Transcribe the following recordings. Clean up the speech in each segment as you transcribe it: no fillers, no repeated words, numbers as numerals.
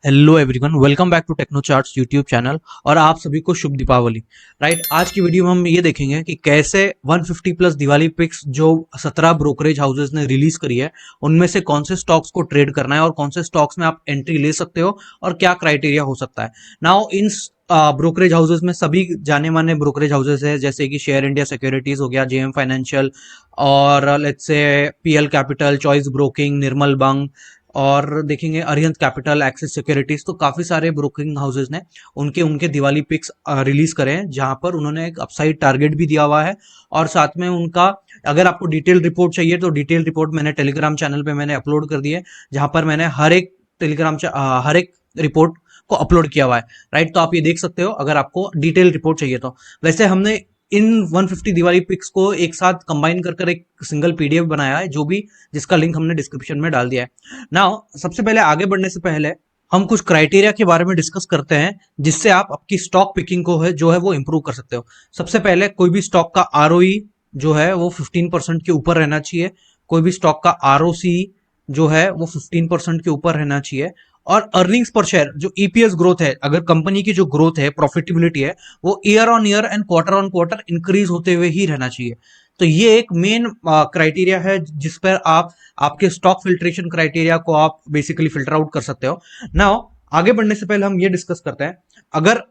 Hello everyone, welcome back to Techno Charts YouTube channel. और आप सभी को शुभ दीपावली। राइट, आज की वीडियो में हम ये देखेंगे कि कैसे 150 प्लस दिवाली पिक्स जो 17 ब्रोकरेज हाउसेस ने रिलीज करी है, उनमें से कौन से स्टॉक्स को ट्रेड करना है और कौन से स्टॉक्स में आप एंट्री ले सकते हो और क्या क्राइटेरिया हो सकता है। नाउ इन ब्रोकरेज हाउसेस में सभी जाने माने ब्रोकरेज हाउसेस है, जैसे कि शेयर इंडिया सिक्योरिटीज हो गया, जेएम फाइनेंशियल, और let's say PL capital, choice broking, Nirmal Bang, और देखेंगे अरिहंत कैपिटल, एक्सिस सिक्योरिटीज। तो काफी सारे ब्रोकिंग हाउसेस ने उनके उनके दिवाली पिक्स रिलीज करे हैं, जहां पर उन्होंने एक अपसाइड टारगेट भी दिया हुआ है। और साथ में उनका, अगर आपको डिटेल रिपोर्ट चाहिए तो डिटेल रिपोर्ट मैंने टेलीग्राम चैनल पे मैंने अपलोड कर दी है, जहां पर मैंने हर एक रिपोर्ट को अपलोड किया हुआ है। राइट, तो आप ये देख सकते हो अगर आपको डिटेल रिपोर्ट चाहिए तो। वैसे हमने इन 150 दिवाली पिक्स को एक साथ कंबाइन कर एक सिंगल पीडीएफ बनाया है, जो भी जिसका लिंक हमने डिस्क्रिप्शन में डाल दिया है। नाउ सबसे पहले, आगे बढ़ने से पहले हम कुछ क्राइटेरिया के बारे में डिस्कस करते हैं, जिससे आप आपकी स्टॉक पिकिंग को है जो है वो इंप्रूव कर सकते हो। सबसे पहले, कोई भी स्टॉक का आरओई जो है वो 15% के ऊपर रहना चाहिए। कोई भी स्टॉक का आरओसी जो है वो 15% के ऊपर रहना चाहिए। और अर्निंग्स पर शेयर जो ईपीएस ग्रोथ है, अगर कंपनी की जो ग्रोथ है, प्रॉफिटेबिलिटी है, वो year on year and quarter on quarter increase होते हुए ही रहना चाहिए। तो ये एक मेन क्राइटेरिया है जिस पर आप आपके स्टॉक फिल्ट्रेशन क्राइटेरिया को आप बेसिकली फिल्टर आउट कर सकते हो। नाउ आगे बढ़ने से पहले हम ये डिस्कस करते हैं, अगर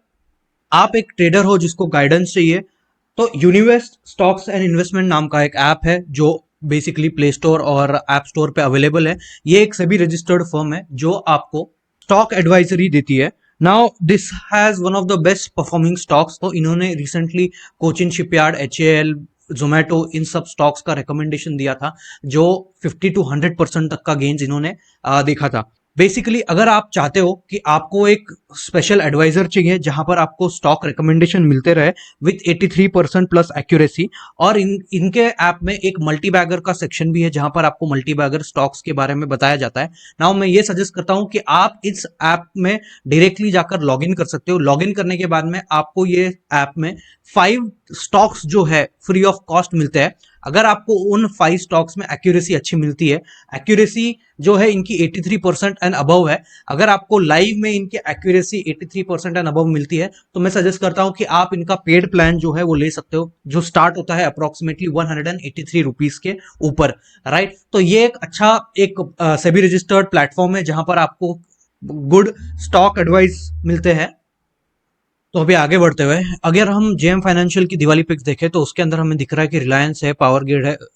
आप एक ट्रेडर हो जिसको गाइडेंस चाहिए, तो यूनिवेस्ट स्टॉक्स एंड इन्वेस्टमेंट नाम का एक ऐप है जो बेसिकली प्ले स्टोर और ऐप स्टोर पे अवेलेबल है। ये एक सभी रजिस्टर्ड फर्म है जो आपको स्टॉक एडवाइजरी देती है। Now this has one of the best performing stocks. तो इन्होंने recently Cochin shipyard, HAL, Zomato, इन सब स्टॉक्स का रिकमेंडेशन दिया था, जो 50 to 100% तक का गेन्स इन्होंने देखा था। बेसिकली अगर आप चाहते हो कि आपको एक स्पेशल एडवाइजर चाहिए जहां पर आपको स्टॉक रिकमेंडेशन मिलते रहे विथ 83% प्लस एक्यूरेसी, और इनके ऐप में एक मल्टी बैगर का सेक्शन भी है जहां पर आपको मल्टी बैगर स्टॉक्स के बारे में बताया जाता है। नाउ मैं ये सजेस्ट करता हूं कि आप इस ऐप में डायरेक्टली जाकर लॉग इन कर सकते हो। लॉग इन करने के बाद में आपको ये ऐप में 5 स्टॉक्स जो है फ्री ऑफ कॉस्ट मिलते हैं। अगर आपको उन 5 स्टॉक्स में एक्यूरेसी अच्छी मिलती है, एक्यूरेसी जो है इनकी 83% एंड अबव है, अगर आपको लाइव में इनकी एक्यूरेसी 83% एंड अबव मिलती है, तो मैं सजेस्ट करता हूं कि आप इनका पेड प्लान जो है वो ले सकते हो, जो स्टार्ट होता है अप्रोक्सीमेटली 183 रुपीज के ऊपर। राइट, तो ये एक अच्छा एक सेबी रजिस्टर्ड प्लेटफॉर्म है जहां पर आपको गुड स्टॉक एडवाइस मिलते हैं। तो अभी आगे बढ़ते हुए, अगर हम जेएम फाइनेंशियल की दिवाली पिक्स देखें तो उसके अंदर हमें दिख रहा है कि रिलायंस है, पावर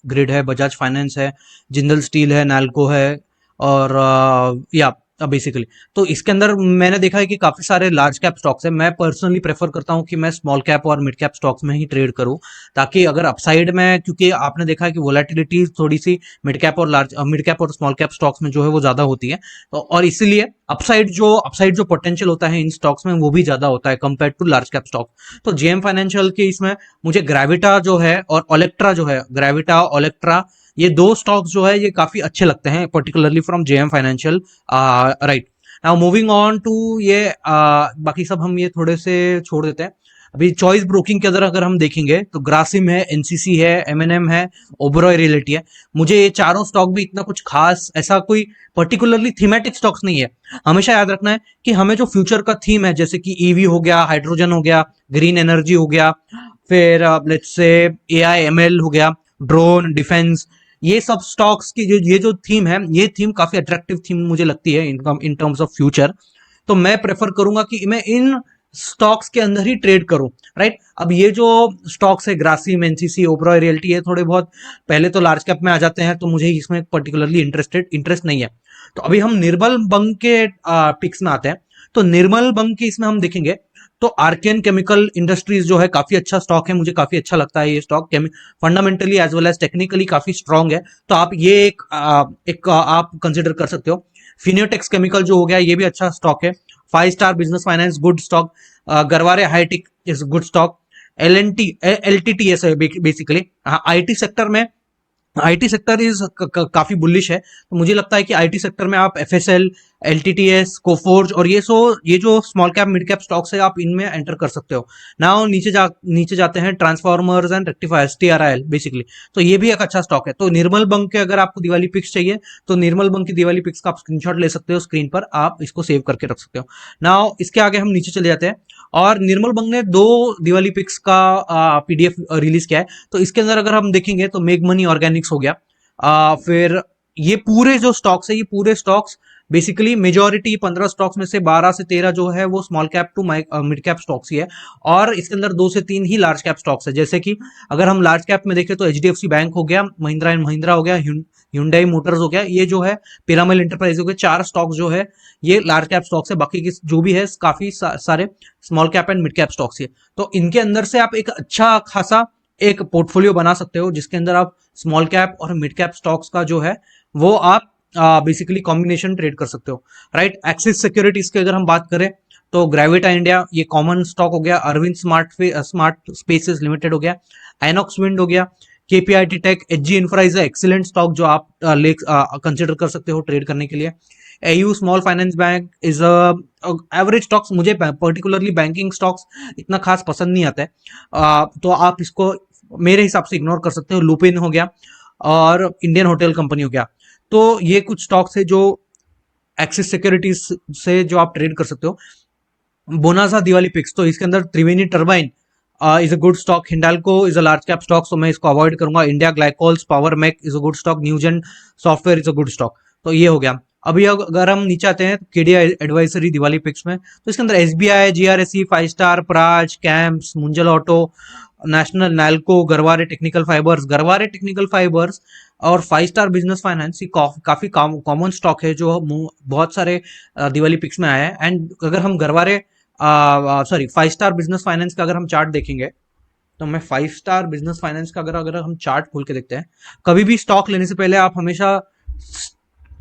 ग्रिड है, बजाज फाइनेंस है, जिंदल स्टील है, नाल्को है, और या बेसिकली तो इसके अंदर मैंने देखा है कि काफी सारे लार्ज कैप स्टॉक्स है। मैं पर्सनली प्रेफर करता हूं कि मैं स्मॉल कैप और मिड कैप स्टॉक्स में ही ट्रेड करूं, ताकि अगर अपसाइड में, क्योंकि आपने देखा है कि वोलेटिलिटी थोड़ी सी मिड कैप और स्मॉल कैप स्टॉक्स में जो है वो ज्यादा होती है, तो और इसीलिए अपसाइड जो पोटेंशियल होता है इन स्टॉक्स में वो भी ज्यादा होता है compare to large cap stock. तो जेएम फाइनेंशियल के इसमें मुझे ग्रेविटा जो है और ओलेक्ट्रा जो है, ग्रेविटा, ओलेक्ट्रा, ये दो स्टॉक्स जो है ये काफी अच्छे लगते हैं, particularly from JM Financial. Right, now moving on to ये बाकी सब हम ये थोड़े से छोड़ देते हैं। अभी चॉइस ब्रोकिंग के अंदर अगर हम देखेंगे तो ग्रासिम है, एनसीसी है, एमएनएम है, ओबरॉय रियलिटी है। मुझे ये चारों स्टॉक भी इतना कुछ खास ऐसा कोई पर्टिकुलरली थीमेटिक स्टॉक्स नहीं है। हमेशा याद रखना है कि हमें जो फ्यूचर का थीम है, जैसे कि ईवी हो गया, हाइड्रोजन हो गया, ग्रीन एनर्जी हो गया, फिर लेट्स से एआई एमएल हो गया, ड्रोन, डिफेंस, ये सब स्टॉक्स की ये जो थीम है, ये थीम काफी अट्रैक्टिव थीम मुझे लगती है इन टर्म्स ऑफ फ्यूचर। तो मैं प्रेफर करूंगा कि मैं इन स्टॉक्स के अंदर ही ट्रेड करूं। राइट, अब ये जो स्टॉक्स है, ग्रासिम, एनसीसी, ओबरॉय रियल्टी, ये थोड़े बहुत पहले तो लार्ज कैप में आ जाते हैं, तो मुझे इसमें पर्टिकुलरली इंटरेस्ट नहीं है। तो अभी हम निर्मल बंग के पिक्स में आते हैं। तो निर्मल बंग के इसमें हम देखेंगे तो आर्केन केमिकल इंडस्ट्रीज जो है काफी अच्छा स्टॉक है, मुझे काफी अच्छा लगता है ये stock, fundamentally as well as technically काफी स्ट्रांग है। तो आप ये एक आप कंसिडर कर सकते हो। फिनियोटेक्स केमिकल जो हो गया, ये भी अच्छा स्टॉक है। 5 Star Business Finance, good stock. Garware Hitech is good stock. L N T L T T S है बेसिकली। आईटी सेक्टर में आईटी सेक्टर इज काफी बुलिश है, तो मुझे लगता है कि आईटी सेक्टर में आप एफएसएल, एलटीटीएस, कोफोर्ज और ये जो small cap mid cap stocks है आप इनमें एंटर कर सकते हो। नाउ नीचे जाते हैं ट्रांसफॉर्मर्स एंड रेक्टिफायर्स, टीआरआईएल बेसिकली। तो ये भी एक अच्छा स्टॉक है। तो निर्मल बंक के अगर आपको दिवाली पिक्स चाहिए तो निर्मल बंक की दिवाली पिक्स का आप स्क्रीनशॉट ले सकते हो, स्क्रीन पर आप इसको सेव करके रख सकते हो। नाउ इसके आगे हम नीचे चले जाते हैं और निर्मल बंक ने 2 दिवाली पिक्स का पीडीएफ रिलीज किया है। तो इसके अंदर अगर हम देखेंगे तो मेग मनी ऑर्गेनिक्स हो गया, फिर ये पूरे जो स्टॉक्स है, ये पूरे स्टॉक्स बेसिकली मेजॉरिटी 15 स्टॉक्स में से 12 से 13 जो है वो small cap to mid cap stocks ही है, और इसके अंदर 2 से 3 ही लार्ज कैप स्टॉक्स है। जैसे कि अगर हम लार्ज कैप में देखें तो एचडीएफसी बैंक हो गया, महिंद्रा एंड महिंद्रा हो गया, Hyundai मोटर्स हो गया, ये जो है पिरामल इंटरप्राइज हो गया। 4 स्टॉक जो है ये लार्ज कैप स्टॉक्स है, बाकी की जो भी है काफी सारे small cap and mid cap stocks है। तो इनके अंदर से आप एक अच्छा खासा एक पोर्टफोलियो बना सकते हो जिसके अंदर आप स्मॉल कैप और मिड कैप स्टॉक्स का जो है वो आप बेसिकली कॉम्बिनेशन ट्रेड कर सकते हो, राइट। एक्सिस सिक्योरिटीज की अगर हम बात करें तो ग्रेविटा इंडिया ये कॉमन स्टॉक हो गया, अरविंद स्मार्ट स्पेसेस लिमिटेड हो गया, आइनॉक्स विंड हो गया, KPIT Tech, HG Infra is excellent stock जो आप कंसिडर कर सकते हो ट्रेड करने के लिए। AU small finance bank is average stocks, मुझे पर्टिकुलरली बैंकिंग स्टॉक्स इतना खास पसंद नहीं आता है, तो आप इसको मेरे हिसाब से इग्नोर कर सकते हो। लुपिन हो गया और इंडियन होटल कंपनी हो गया। तो ये कुछ स्टॉक्स है जो एक्सिस सिक्योरिटीज से जो आप ट्रेड कर सकते हो। बोनासा दिवाली पिक्स, तो इसके अंदर Triveni turbine is a good stock, Hindalco is a large cap stock तो मैं इसको अवॉइड करूंगा। India glycols power mech is a good stock, Newgen software is a good stock. तो ये हो गया। अभी अगर हम नीचे आते हैं केडिया एडवाइजरी दिवाली पिक्स में, तो इसके अंदर SBI, GRSE, 5 star, Praj, camps, Munjal auto, national, NALCO, Garware technical fibres और 5 स्टार बिजनेस फाइनेंस काफी कॉमन स्टॉक है जो बहुत सारे दिवाली पिक्स में आया है। एंड अगर हम गरवारे 5 स्टार बिजनेस फाइनेंस का अगर हम चार्ट देखेंगे तो मैं 5 स्टार बिजनेस फाइनेंस का अगर हम चार्ट खोल के देखते हैं, कभी भी स्टॉक लेने से पहले आप हमेशा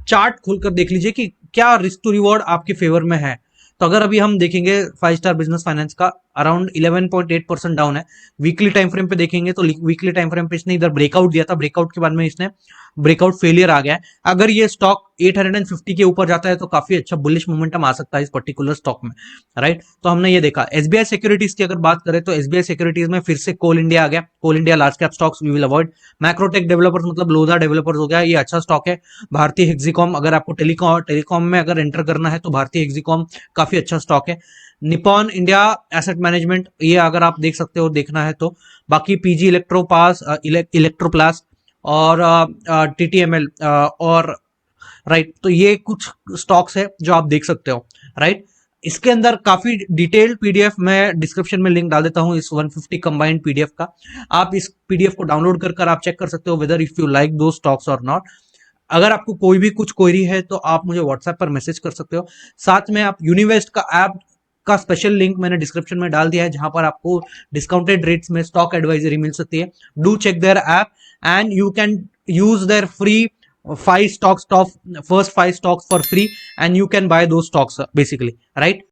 चार्ट खोलकर देख लीजिए कि क्या रिस्क टू रिवॉर्ड आपके फेवर में है। तो अगर अभी हम देखेंगे 5 स्टार बिजनेस फाइनेंस का अराउंड 11.8% डाउन है। वीकली टाइम फ्रेम पे देखेंगे तो वीकली टाइम फ्रेम पे इसने इधर ब्रेकआउट दिया था, ब्रेकआउट के बाद में इसने ब्रेकआउट फेलियर आ गया है। अगर ये स्टॉक 850 के ऊपर जाता है तो काफी अच्छा बुलिश मोमेंटम आ सकता है इस पर्टिकुलर स्टॉक में, राइट। तो हमने ये देखा। एसबीआई सिक्योरिटीज की अगर बात करें तो एसबीआई सिक्योरिटीज में फिर से कोल इंडिया आ गया। Coal India large cap stocks we will avoid. Macrotech developers मतलब लोधा डेवलपर्स हो गया, ये अच्छा स्टॉक है। भारतीय हेक्सिकॉम, अगर आपको टेलीकॉम में अगर एंटर करना है तो भारतीय हेक्सिकॉम काफी अच्छा स्टॉक है। निपॉन इंडिया एसेट मैनेजमेंट, ये अगर आप देख सकते हो देखना है तो। बाकी पीजी इलेक्ट्रोप्लास और टीटीएमएल और राइट, तो ये कुछ स्टॉक्स है जो आप देख सकते हो, राइट। इसके अंदर काफी डिटेल्ड पीडीएफ मैं डिस्क्रिप्शन में लिंक डाल देता हूं इस 150 कंबाइंड पीडीएफ का। आप इस पीडीएफ को डाउनलोड कर आप चेक कर सकते हो वेदर इफ यू लाइक दो स्टॉक्स और नॉट। अगर आपको कोई भी कुछ क्वेरी है तो आप मुझे व्हाट्सएप पर मैसेज कर सकते हो। साथ में आप यूनिवेस्ट का ऐप का स्पेशल लिंक मैंने डिस्क्रिप्शन में डाल दिया है जहां पर आपको डिस्काउंटेड रेट्स में स्टॉक एडवाइजरी मिल सकती है। Do check their app and you can use their free 5 stocks, top first 5 stocks for free and you can buy those stocks basically, right?